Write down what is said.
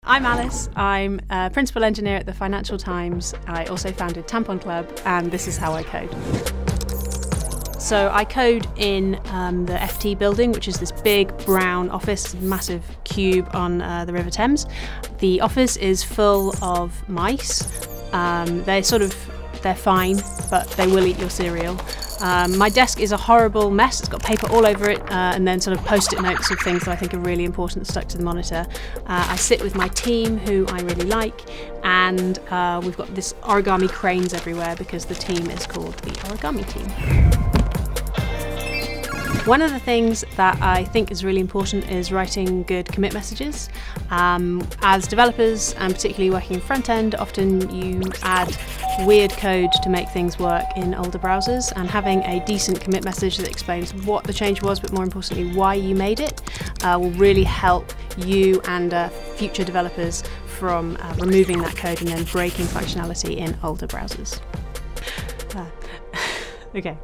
I'm Alice. I'm a principal engineer at the Financial Times. I also founded Tampon Club, and this is How I Code. So I code in the FT building, which is this big brown office, massive cube on the River Thames. The office is full of mice. They're fine, but they will eat your cereal. My desk is a horrible mess. It's got paper all over it and then sort of post-it notes of things that I think are really important stuck to the monitor. I sit with my team, who I really like, and we've got this origami cranes everywhere because the team is called the Origami Team. One of the things that I think is really important is writing good commit messages. As developers, and particularly working in front end, often you add weird code to make things work in older browsers, and having a decent commit message that explains what the change was, but more importantly why you made it, will really help you and future developers from removing that code and then breaking functionality in older browsers. Okay.